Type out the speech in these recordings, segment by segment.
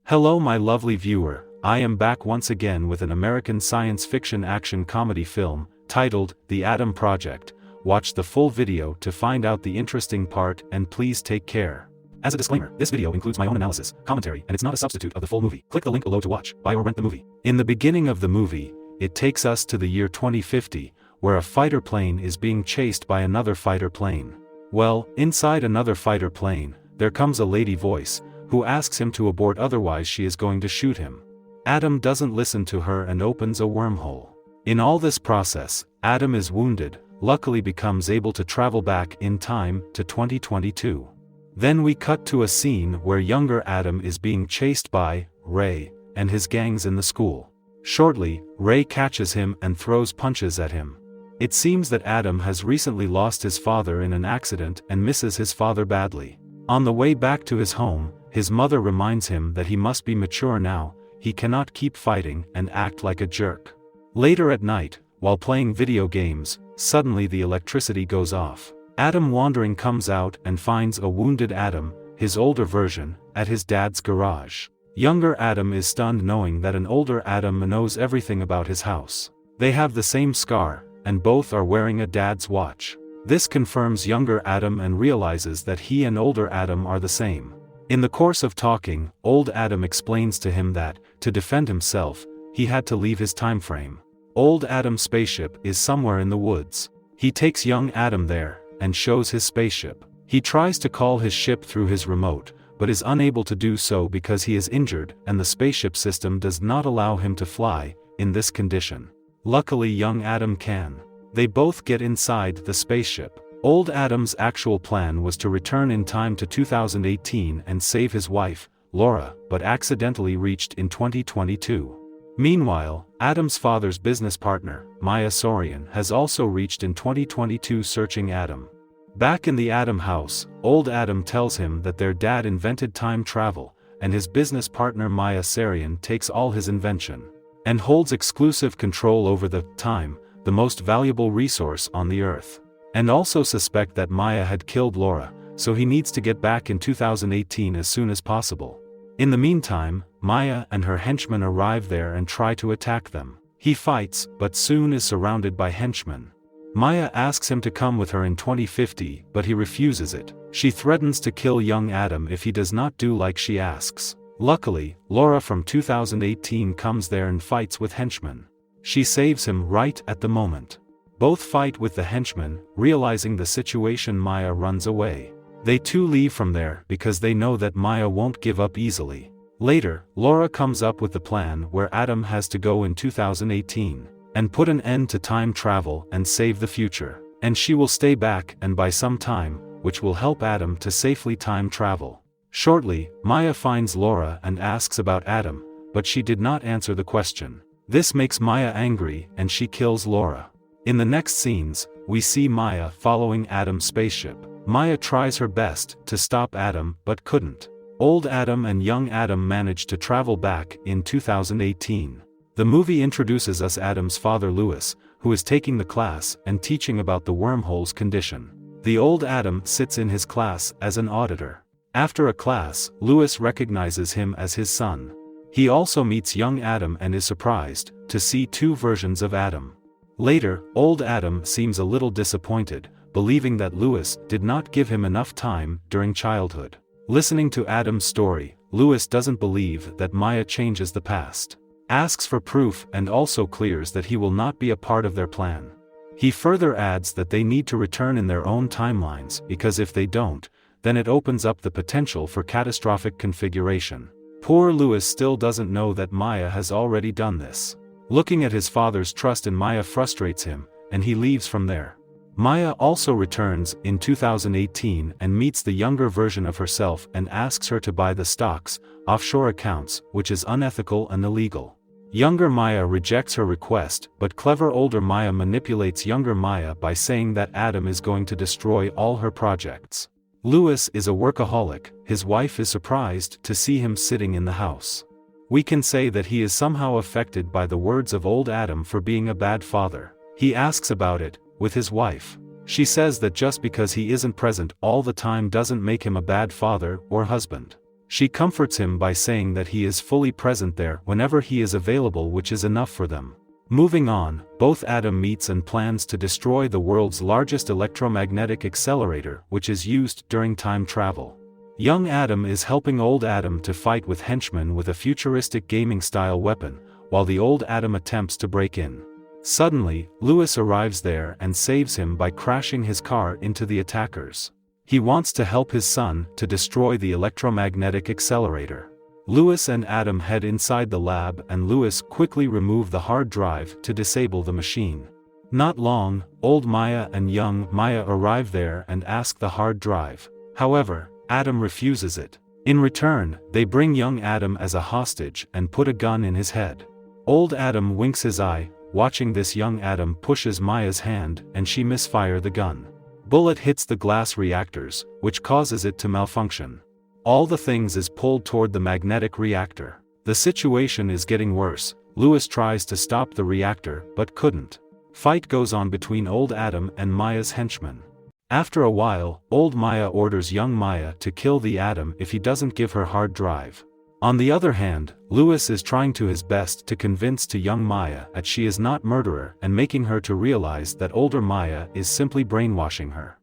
Hello my lovely viewer, I am back once again with an American science fiction action comedy film, titled, The Atom Project. Watch the full video to find out the interesting part and please take care. As a disclaimer, this video includes my own analysis, commentary and it's not a substitute of the full movie. Click the link below to watch, buy or rent the movie. In the beginning of the movie, it takes us to the year 2050, where a fighter plane is being chased by another fighter plane. Well, inside another fighter plane, there comes a lady voice, who asks him to abort otherwise she is going to shoot him. Adam doesn't listen to her and opens a wormhole. In all this process, Adam is wounded, luckily becomes able to travel back in time to 2022. Then we cut to a scene where younger Adam is being chased by Ray and his gangs in the school. Shortly, Ray catches him and throws punches at him. It seems that Adam has recently lost his father in an accident and misses his father badly. On the way back to his home, his mother reminds him that he must be mature now, he cannot keep fighting and act like a jerk. Later at night, while playing video games, suddenly the electricity goes off. Adam wandering comes out and finds a wounded Adam, his older version, at his dad's garage. Younger Adam is stunned knowing that an older Adam knows everything about his house. They have the same scar, and both are wearing a dad's watch. This confirms younger Adam and realizes that he and older Adam are the same. In the course of talking, old Adam explains to him that, to defend himself, he had to leave his time frame. Old Adam's spaceship is somewhere in the woods. He takes young Adam there, and shows his spaceship. He tries to call his ship through his remote, but is unable to do so because he is injured and the spaceship system does not allow him to fly, in this condition. Luckily young Adam can. They both get inside the spaceship. Old Adam's actual plan was to return in time to 2018 and save his wife, Laura, but accidentally reached in 2022. Meanwhile, Adam's father's business partner, Maya Sorian, has also reached in 2022 searching Adam. Back in the Adam house, old Adam tells him that their dad invented time travel, and his business partner Maya Sorian takes all his invention, and holds exclusive control over the time, the most valuable resource on the earth. And also suspect that Maya had killed Laura, so he needs to get back in 2018 as soon as possible. In the meantime, Maya and her henchmen arrive there and try to attack them. He fights, but soon is surrounded by henchmen. Maya asks him to come with her in 2050, but he refuses it. She threatens to kill young Adam if he does not do like she asks. Luckily, Laura from 2018 comes there and fights with henchmen. She saves him right at the moment. Both fight with the henchmen, realizing the situation. Maya runs away. They too leave from there because they know that Maya won't give up easily. Later, Laura comes up with the plan where Adam has to go in 2018, and put an end to time travel and save the future. And she will stay back and buy some time, which will help Adam to safely time travel. Shortly, Maya finds Laura and asks about Adam, but she did not answer the question. This makes Maya angry and she kills Laura. In the next scenes, we see Maya following Adam's spaceship. Maya tries her best to stop Adam but couldn't. Old Adam and young Adam manage to travel back in 2018. The movie introduces us Adam's father Lewis, who is taking the class and teaching about the wormhole's condition. The old Adam sits in his class as an auditor. After a class, Lewis recognizes him as his son. He also meets young Adam and is surprised to see two versions of Adam. Later, old Adam seems a little disappointed, believing that Lewis did not give him enough time during childhood. Listening to Adam's story, Lewis doesn't believe that Maya changes the past. Asks for proof and also clears that he will not be a part of their plan. He further adds that they need to return in their own timelines because if they don't, then it opens up the potential for catastrophic configuration. Poor Lewis still doesn't know that Maya has already done this. Looking at his father's trust in Maya frustrates him, and he leaves from there. Maya also returns in 2018 and meets the younger version of herself and asks her to buy the stocks, offshore accounts, which is unethical and illegal. Younger Maya rejects her request, but clever older Maya manipulates younger Maya by saying that Adam is going to destroy all her projects. Lewis is a workaholic, his wife is surprised to see him sitting in the house. We can say that he is somehow affected by the words of old Adam for being a bad father. He asks about it with his wife. She says that just because he isn't present all the time doesn't make him a bad father or husband. She comforts him by saying that he is fully present there whenever he is available, which is enough for them. Moving on, both Adam meets and plans to destroy the world's largest electromagnetic accelerator, which is used during time travel. Young Adam is helping old Adam to fight with henchmen with a futuristic gaming-style weapon, while the old Adam attempts to break in. Suddenly, Lewis arrives there and saves him by crashing his car into the attackers. He wants to help his son to destroy the electromagnetic accelerator. Lewis and Adam head inside the lab and Lewis quickly removes the hard drive to disable the machine. Not long, old Maya and young Maya arrive there and ask the hard drive. However, Adam refuses it. In return, they bring young Adam as a hostage and put a gun in his head. Old Adam winks his eye. Watching this, young Adam pushes Maya's hand and she misfires the gun. Bullet hits the glass reactors, which causes it to malfunction. All the things is pulled toward the magnetic reactor. The situation is getting worse. Lewis tries to stop the reactor but couldn't. Fight goes on between old Adam and Maya's henchmen. After a while, old Maya orders young Maya to kill the Adam if he doesn't give her hard drive. On the other hand, Lewis is trying to his best to convince to young Maya that she is not murderer and making her to realize that older Maya is simply brainwashing her.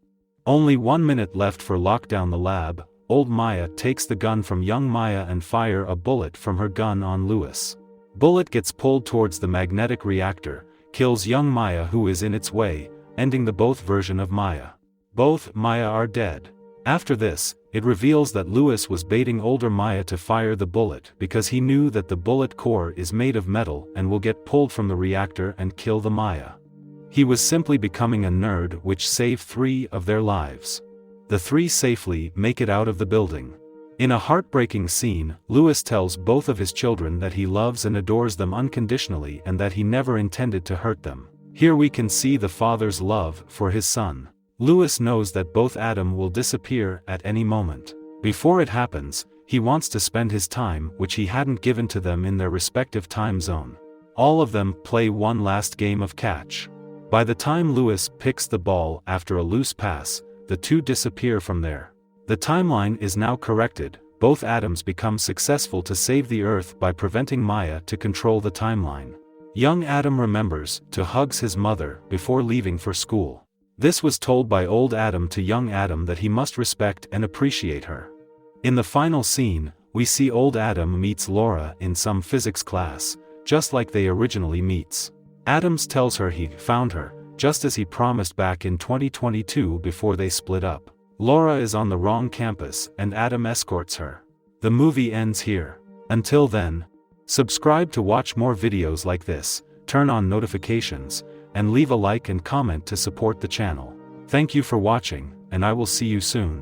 Only 1 minute left for lockdown the lab. Old Maya takes the gun from young Maya and fire a bullet from her gun on Lewis. Bullet gets pulled towards the magnetic reactor, kills young Maya who is in its way, ending the both version of Maya. Both Maya are dead. After this, it reveals that Lewis was baiting older Maya to fire the bullet because he knew that the bullet core is made of metal and will get pulled from the reactor and kill the Maya. He was simply becoming a nerd, which saved 3 of their lives. The 3 safely make it out of the building. In a heartbreaking scene, Lewis tells both of his children that he loves and adores them unconditionally and that he never intended to hurt them. Here we can see the father's love for his son. Lewis knows that both Adam will disappear at any moment. Before it happens, he wants to spend his time which he hadn't given to them in their respective time zone. All of them play one last game of catch. By the time Lewis picks the ball after a loose pass, the 2 disappear from there. The timeline is now corrected. Both Adams become successful to save the Earth by preventing Maya to control the timeline. Young Adam remembers to hug his mother before leaving for school. This was told by old Adam to young Adam that he must respect and appreciate her. In the final scene, we see old Adam meets Laura in some physics class, just like they originally meets. Adams tells her he found her, just as he promised back in 2022 before they split up. Laura is on the wrong campus and Adam escorts her. The movie ends here. Until then, subscribe to watch more videos like this, turn on notifications, and leave a like and comment to support the channel. Thank you for watching, and I will see you soon.